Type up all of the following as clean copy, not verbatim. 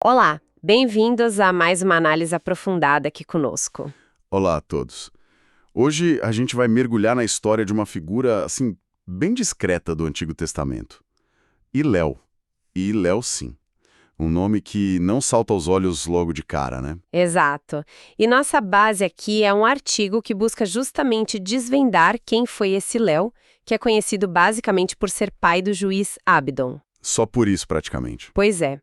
Olá, bem-vindos a mais uma análise aprofundada aqui conosco. Olá a todos. Hoje a gente vai mergulhar na história de uma figura, assim, bem discreta do Antigo Testamento. Hilel. E Hilel, sim. Um nome que não salta aos olhos logo de cara, né? Exato. E nossa base aqui é um artigo que busca justamente desvendar quem foi esse Léo, que é conhecido basicamente por ser pai do juiz Abdon. Só por isso, praticamente. Pois é.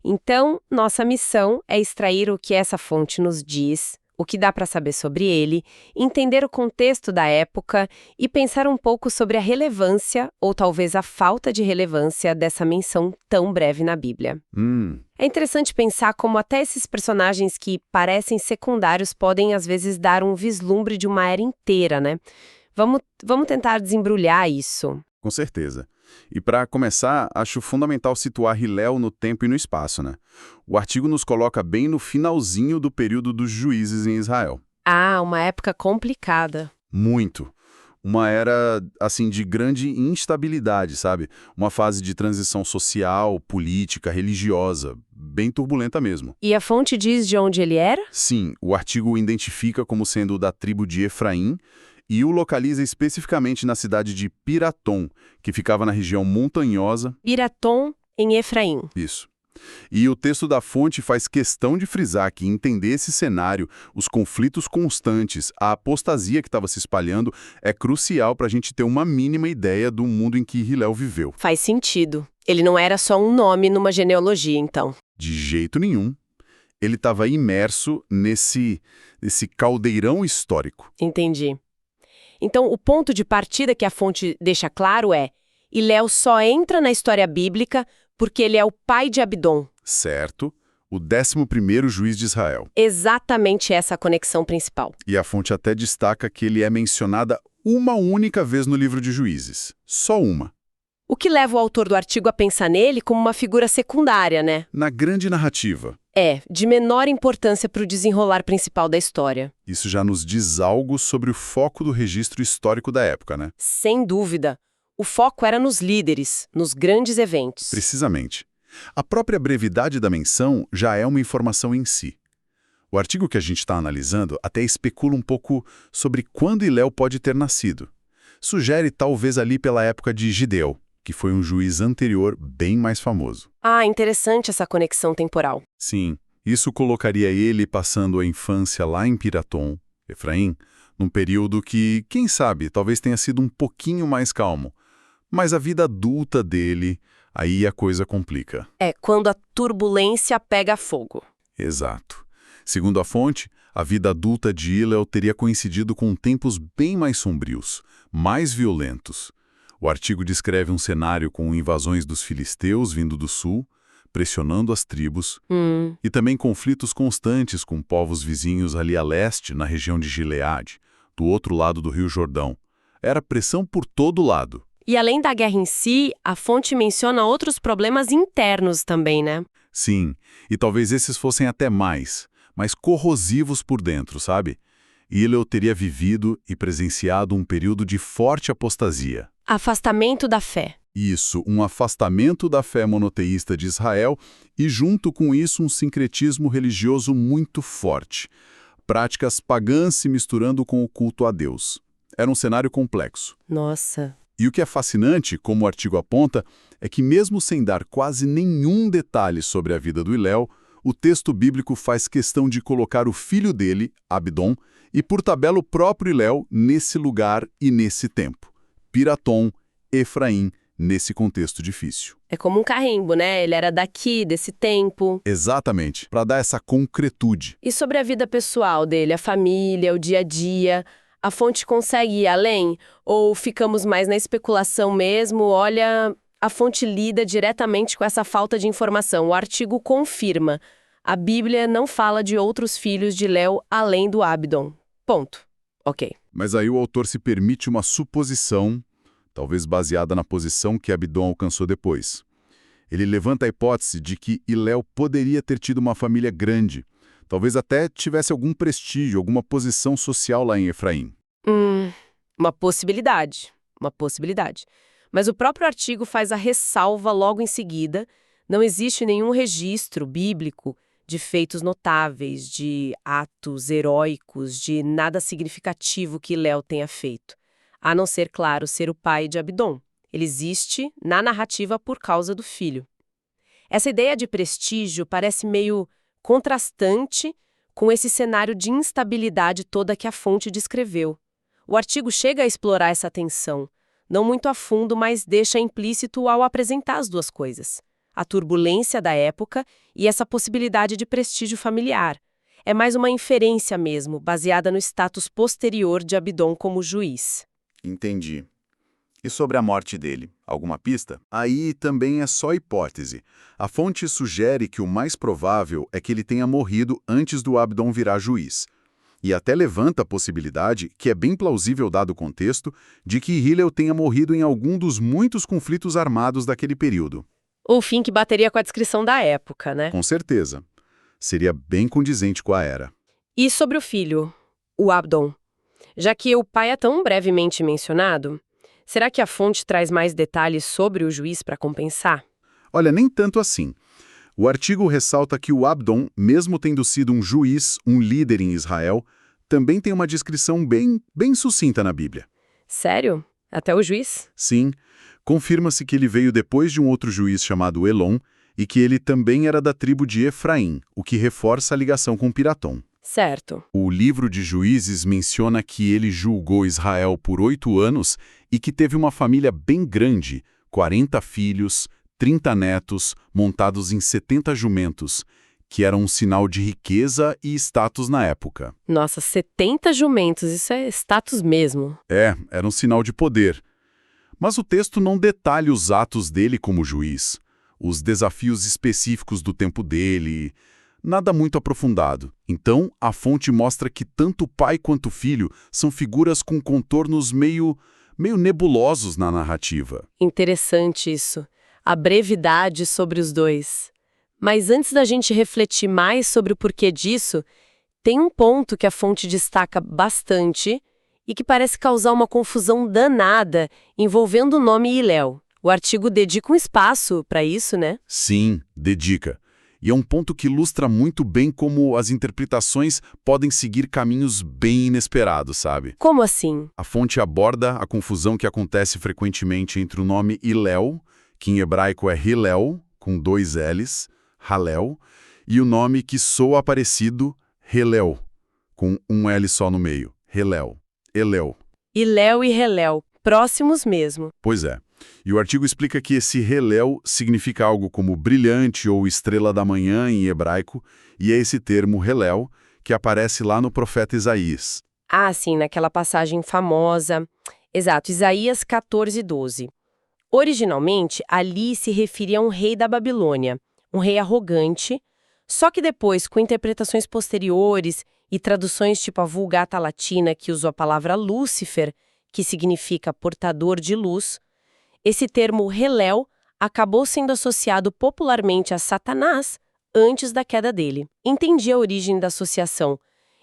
Então, nossa missão é extrair o que essa fonte nos diz, o que dá para saber sobre ele, entender o contexto da época e pensar um pouco sobre a relevância, ou talvez a falta de relevância, dessa menção tão breve na Bíblia. É interessante pensar como até esses personagens que parecem secundários podem, às vezes, dar um vislumbre de uma era inteira, né? Vamos tentar desembrulhar isso. Com certeza. E para começar, acho fundamental situar Hilel no tempo e no espaço, né? O artigo nos coloca bem no finalzinho do período dos juízes em Israel. Ah, uma época complicada. Muito. Uma era, assim, de grande instabilidade, sabe? Uma fase de transição social, política, religiosa, bem turbulenta mesmo. E a fonte diz de onde ele era? Sim, o artigo o identifica como sendo da tribo de Efraim e o localiza especificamente na cidade de Piratom, que ficava na região montanhosa. Piratom, em Efraim. Isso. E o texto da fonte faz questão de frisar que entender esse cenário, os conflitos constantes, a apostasia que estava se espalhando, é crucial para a gente ter uma mínima ideia do mundo em que Hilel viveu. Faz sentido. Ele não era só um nome numa genealogia, então. De jeito nenhum. Ele estava imerso nesse caldeirão histórico. Entendi. Então, o ponto de partida que a fonte deixa claro é: Hilel só entra na história bíblica porque ele é o pai de Abdon. Certo? O 11º juiz de Israel. Exatamente essa a conexão principal. E a fonte até destaca que ele é mencionada uma única vez no livro de Juízes. Só uma. O que leva o autor do artigo a pensar nele como uma figura secundária, né? Na grande narrativa. De menor importância para o desenrolar principal da história. Isso já nos diz algo sobre o foco do registro histórico da época, né? Sem dúvida. O foco era nos líderes, nos grandes eventos. Precisamente. A própria brevidade da menção já é uma informação em si. O artigo que a gente está analisando até especula um pouco sobre quando Hilel pode ter nascido. Sugere talvez ali pela época de Gideu, que foi um juiz anterior bem mais famoso. Ah, interessante essa conexão temporal. Sim, isso colocaria ele passando a infância lá em Piratom, Efraim, num período que, quem sabe, talvez tenha sido um pouquinho mais calmo. Mas a vida adulta dele, aí a coisa complica. Quando a turbulência pega fogo. Exato. Segundo a fonte, a vida adulta de Hilel teria coincidido com tempos bem mais sombrios, mais violentos. O artigo descreve um cenário com invasões dos filisteus vindo do sul, pressionando as tribos, e também conflitos constantes com povos vizinhos ali a leste, na região de Gileade, do outro lado do Rio Jordão. Era pressão por todo lado. E além da guerra em si, a fonte menciona outros problemas internos também, né? Sim, e talvez esses fossem até mais corrosivos por dentro, sabe? Hilel teria vivido e presenciado um período de forte apostasia. Afastamento da fé. Isso, um afastamento da fé monoteísta de Israel e, junto com isso, um sincretismo religioso muito forte. Práticas pagãs se misturando com o culto a Deus. Era um cenário complexo. Nossa. E o que é fascinante, como o artigo aponta, é que mesmo sem dar quase nenhum detalhe sobre a vida do Hilel, o texto bíblico faz questão de colocar o filho dele, Abdon, e por tabela o próprio Hilel nesse lugar e nesse tempo. Piratom, Efraim, nesse contexto difícil. É como um carimbo, né? Ele era daqui, desse tempo. Exatamente, para dar essa concretude. E sobre a vida pessoal dele, a família, o dia a dia, a fonte consegue ir além? Ou ficamos mais na especulação mesmo? Olha, a fonte lida diretamente com essa falta de informação. O artigo confirma. A Bíblia não fala de outros filhos de Léo além do Abdon. Ponto. Ok. Mas aí o autor se permite uma suposição, talvez baseada na posição que Abdon alcançou depois. Ele levanta a hipótese de que Hilel poderia ter tido uma família grande, talvez até tivesse algum prestígio, alguma posição social lá em Efraim. Uma possibilidade. Uma possibilidade. Mas o próprio artigo faz a ressalva logo em seguida: Não existe nenhum registro bíblico de feitos notáveis, de atos heróicos, de nada significativo que Léo tenha feito, a não ser, claro, ser o pai de Abdon. Ele existe na narrativa por causa do filho. Essa ideia de prestígio parece meio contrastante com esse cenário de instabilidade toda que a fonte descreveu. O artigo chega a explorar essa tensão, não muito a fundo, mas deixa implícito ao apresentar as duas coisas: a turbulência da época e essa possibilidade de prestígio familiar. É mais uma inferência mesmo, baseada no status posterior de Abdon como juiz. Entendi. E sobre a morte dele, alguma pista? Aí também é só hipótese. A fonte sugere que o mais provável é que ele tenha morrido antes do Abdon virar juiz. E até levanta a possibilidade, que é bem plausível dado o contexto, de que Hillel tenha morrido em algum dos muitos conflitos armados daquele período. O fim que bateria com a descrição da época, né? Com certeza. Seria bem condizente com a era. E sobre o filho, o Abdon? Já que o pai é tão brevemente mencionado, será que a fonte traz mais detalhes sobre o juiz para compensar? Olha, nem tanto assim. O artigo ressalta que o Abdon, mesmo tendo sido um juiz, um líder em Israel, também tem uma descrição bem sucinta na Bíblia. Sério? Até o juiz? Sim, confirma-se que ele veio depois de um outro juiz chamado Elon e que ele também era da tribo de Efraim, o que reforça a ligação com Piratom. Certo. O livro de Juízes menciona que ele julgou Israel por 8 anos e que teve uma família bem grande, 40 filhos, 30 netos, montados em 70 jumentos, que era um sinal de riqueza e status na época. Nossa, 70 jumentos, isso é status mesmo. Era um sinal de poder. Mas o texto não detalha os atos dele como juiz, os desafios específicos do tempo dele, nada muito aprofundado. Então, a fonte mostra que tanto o pai quanto o filho são figuras com contornos meio nebulosos na narrativa. Interessante isso. A brevidade sobre os dois. Mas antes da gente refletir mais sobre o porquê disso, tem um ponto que a fonte destaca bastante e que parece causar uma confusão danada envolvendo o nome Hillel. O artigo dedica um espaço para isso, né? Sim, dedica. E é um ponto que ilustra muito bem como as interpretações podem seguir caminhos bem inesperados, sabe? Como assim? A fonte aborda a confusão que acontece frequentemente entre o nome Hillel, que em hebraico é Hillel, com 2 L's, Halel, e o nome que soa parecido, Helel, com um L só no meio, Helel, Elel. Hillel e Helel, próximos mesmo. Pois é. E o artigo explica que esse Helel significa algo como brilhante ou estrela da manhã em hebraico, e é esse termo Helel que aparece lá no profeta Isaías. Ah, sim, naquela passagem famosa. Exato, Isaías 14:12. Originalmente, ali se referia a um rei da Babilônia, um rei arrogante, só que depois, com interpretações posteriores e traduções tipo a Vulgata Latina, que usou a palavra Lúcifer, que significa portador de luz, esse termo Helel acabou sendo associado popularmente a Satanás antes da queda dele. Entendi a origem da associação.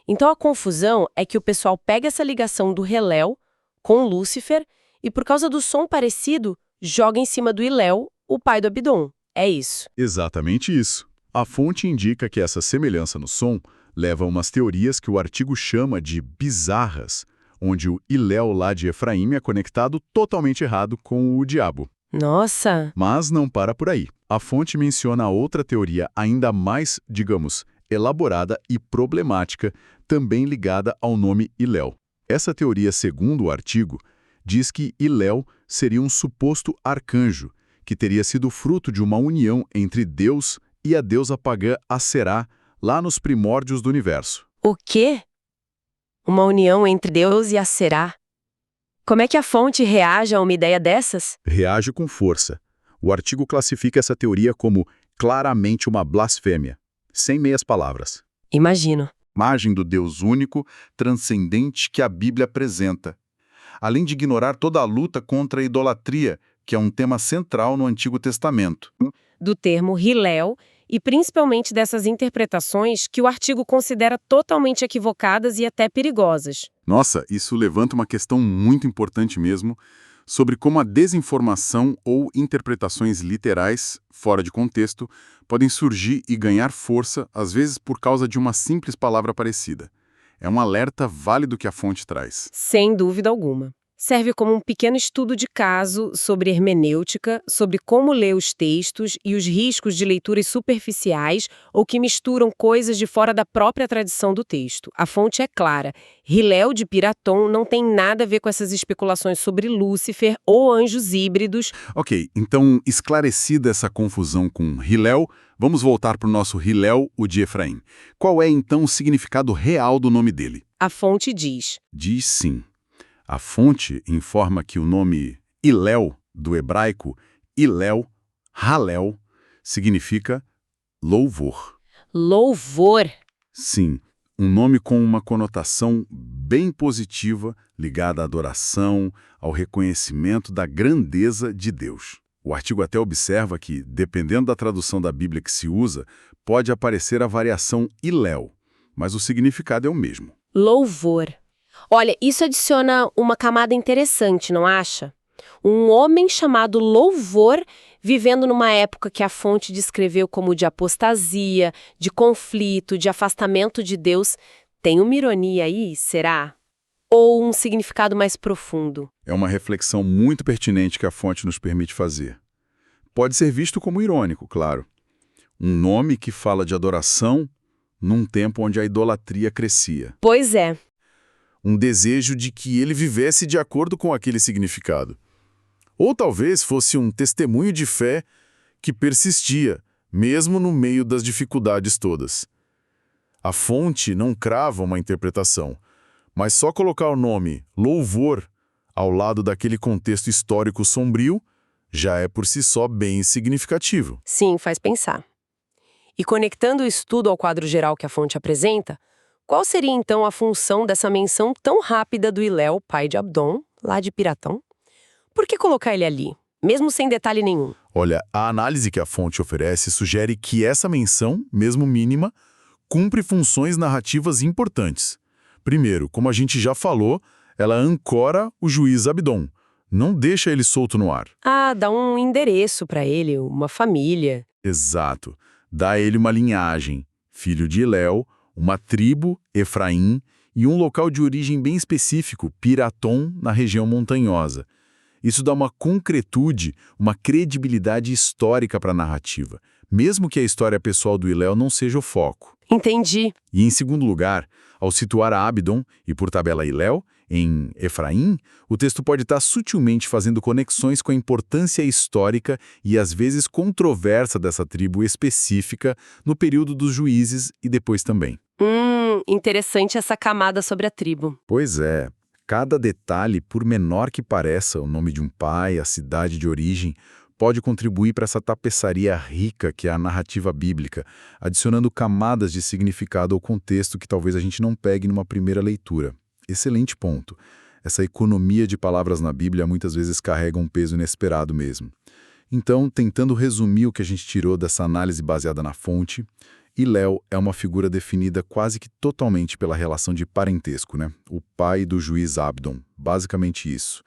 Então a confusão é que o pessoal pega essa ligação do Helel com Lúcifer e, por causa do som parecido, joga em cima do Hillel, o pai do Abdon. É isso. Exatamente isso. A fonte indica que essa semelhança no som leva a umas teorias que o artigo chama de bizarras, onde o Hillel lá de Efraim é conectado totalmente errado com o diabo. Nossa! Mas não para por aí. A fonte menciona outra teoria ainda mais, digamos, elaborada e problemática, também ligada ao nome Hillel. Essa teoria, segundo o artigo, diz que Hillel seria um suposto arcanjo, que teria sido fruto de uma união entre Deus e a deusa pagã Aserá, lá nos primórdios do universo. O quê? Uma união entre Deus e Aserá? Como é que a fonte reage a uma ideia dessas? Reage com força. O artigo classifica essa teoria como claramente uma blasfêmia, sem meias palavras. Imagino. Imagem do Deus único, transcendente que a Bíblia apresenta, além de ignorar toda a luta contra a idolatria, que é um tema central no Antigo Testamento. Do termo Hillel e principalmente dessas interpretações que o artigo considera totalmente equivocadas e até perigosas. Nossa, isso levanta uma questão muito importante mesmo sobre como a desinformação ou interpretações literais, fora de contexto, podem surgir e ganhar força, às vezes por causa de uma simples palavra parecida. É um alerta válido que a fonte traz. Sem dúvida alguma. Serve como um pequeno estudo de caso sobre hermenêutica, sobre como ler os textos e os riscos de leituras superficiais ou que misturam coisas de fora da própria tradição do texto. A fonte é clara. Hillel de Piraton não tem nada a ver com essas especulações sobre Lúcifer ou anjos híbridos. Ok, então, esclarecida essa confusão com Hillel, vamos voltar para o nosso Hillel, o de Efraim. Qual é, então, o significado real do nome dele? A fonte diz: Diz sim. A fonte informa que o nome Hillel, do hebraico Hillel, Halel, significa louvor. louvor. Sim, um nome com uma conotação bem positiva, ligada à adoração, ao reconhecimento da grandeza de Deus. O artigo até observa que, dependendo da tradução da Bíblia que se usa, pode aparecer a variação Hillel, mas o significado é o mesmo. Louvor. Olha, isso adiciona uma camada interessante, não acha? Um homem chamado Louvor, vivendo numa época que a fonte descreveu como de apostasia, de conflito, de afastamento de Deus. Tem uma ironia aí, será? Ou um significado mais profundo? É uma reflexão muito pertinente que a fonte nos permite fazer. Pode ser visto como irônico, claro. Um nome que fala de adoração num tempo onde a idolatria crescia. Pois é. Um desejo de que ele vivesse de acordo com aquele significado. Ou talvez fosse um testemunho de fé que persistia, mesmo no meio das dificuldades todas. A fonte não crava uma interpretação, mas só colocar o nome louvor ao lado daquele contexto histórico sombrio já é por si só bem significativo. Sim, faz pensar. E conectando o estudo ao quadro geral que a fonte apresenta, qual seria então a função dessa menção tão rápida do Hillel, pai de Abdon, lá de Piratão? Por que colocar ele ali, mesmo sem detalhe nenhum? Olha, a análise que a fonte oferece sugere que essa menção, mesmo mínima, cumpre funções narrativas importantes. Primeiro, como a gente já falou, ela ancora o juiz Abdon, não deixa ele solto no ar. Ah, dá um endereço para ele, uma família. Exato. Dá a ele uma linhagem, filho de Hillel, uma tribo, Efraim, e um local de origem bem específico, Piraton, na região montanhosa. Isso dá uma concretude, uma credibilidade histórica para a narrativa, mesmo que a história pessoal do Hillel não seja o foco. Entendi. E, em segundo lugar, ao situar a Abdon, e por tabela Hillel, em Efraim, o texto pode estar sutilmente fazendo conexões com a importância histórica e às vezes controversa dessa tribo específica no período dos juízes e depois também. Interessante essa camada sobre a tribo. Pois é, cada detalhe, por menor que pareça, o nome de um pai, a cidade de origem, pode contribuir para essa tapeçaria rica que é a narrativa bíblica, adicionando camadas de significado ao contexto que talvez a gente não pegue numa primeira leitura. Excelente ponto. Essa economia de palavras na Bíblia muitas vezes carrega um peso inesperado mesmo. Então, tentando resumir o que a gente tirou dessa análise baseada na fonte, Hillel é uma figura definida quase que totalmente pela relação de parentesco, né? O pai do juiz Abdon, basicamente isso.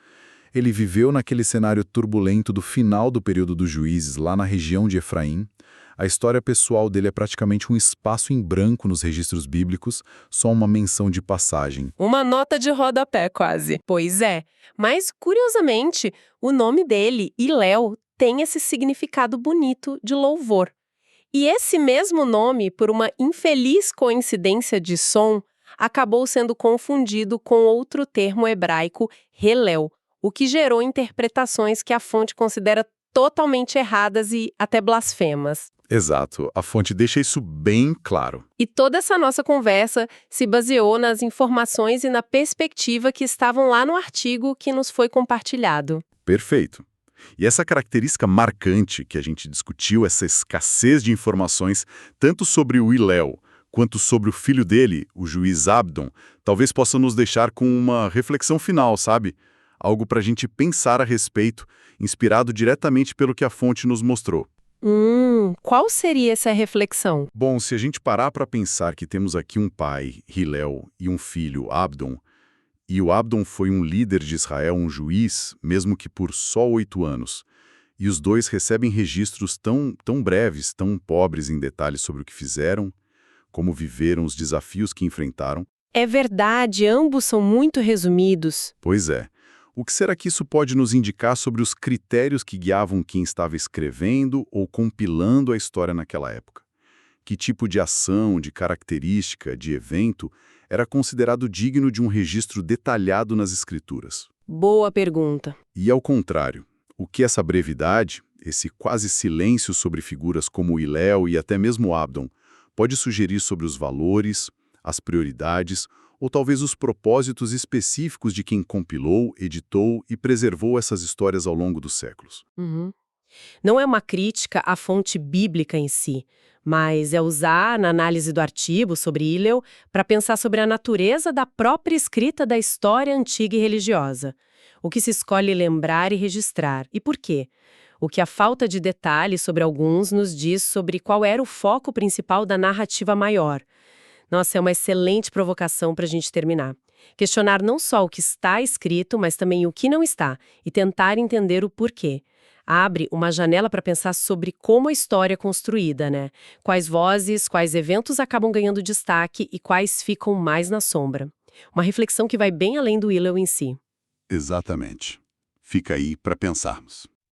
Ele viveu naquele cenário turbulento do final do período dos juízes, lá na região de Efraim. A história pessoal dele é praticamente um espaço em branco nos registros bíblicos, só uma menção de passagem. Uma nota de rodapé, quase. Pois é. Mas, curiosamente, o nome dele, Hillel, tem esse significado bonito de louvor. E esse mesmo nome, por uma infeliz coincidência de som, acabou sendo confundido com outro termo hebraico, Hillel, o que gerou interpretações que a fonte considera totalmente erradas e até blasfemas. Exato, a fonte deixa isso bem claro. E toda essa nossa conversa se baseou nas informações e na perspectiva que estavam lá no artigo que nos foi compartilhado. Perfeito. E essa característica marcante que a gente discutiu, essa escassez de informações, tanto sobre o Hillel quanto sobre o filho dele, o juiz Abdon, talvez possa nos deixar com uma reflexão final, sabe? Algo para a gente pensar a respeito, inspirado diretamente pelo que a fonte nos mostrou. Qual seria essa reflexão? Bom, se a gente parar para pensar que temos aqui um pai, Hillel, e um filho, Abdon, E o Abdon foi um líder de Israel, um juiz, mesmo que por só 8 anos. E os dois recebem registros tão breves, tão pobres em detalhes sobre o que fizeram, como viveram, os desafios que enfrentaram. É verdade, ambos são muito resumidos. Pois é. O que será que isso pode nos indicar sobre os critérios que guiavam quem estava escrevendo ou compilando a história naquela época? Que tipo de ação, de característica, de evento era considerado digno de um registro detalhado nas escrituras? Boa pergunta. E ao contrário, o que essa brevidade, esse quase silêncio sobre figuras como Hillel e até mesmo Abdon, pode sugerir sobre os valores, as prioridades ou talvez os propósitos específicos de quem compilou, editou e preservou essas histórias ao longo dos séculos? Uhum. Não é uma crítica à fonte bíblica em si, mas é usar, na análise do artigo sobre Hillel, para pensar sobre a natureza da própria escrita da história antiga e religiosa. O que se escolhe lembrar e registrar, e por quê? O que a falta de detalhes sobre alguns nos diz sobre qual era o foco principal da narrativa maior. Nossa, é uma excelente provocação para a gente terminar. Questionar não só o que está escrito, mas também o que não está, e tentar entender o porquê. Abre uma janela para pensar sobre como a história é construída, né? Quais vozes, quais eventos acabam ganhando destaque e quais ficam mais na sombra. Uma reflexão que vai bem além do Hillel em si. Exatamente. Fica aí para pensarmos.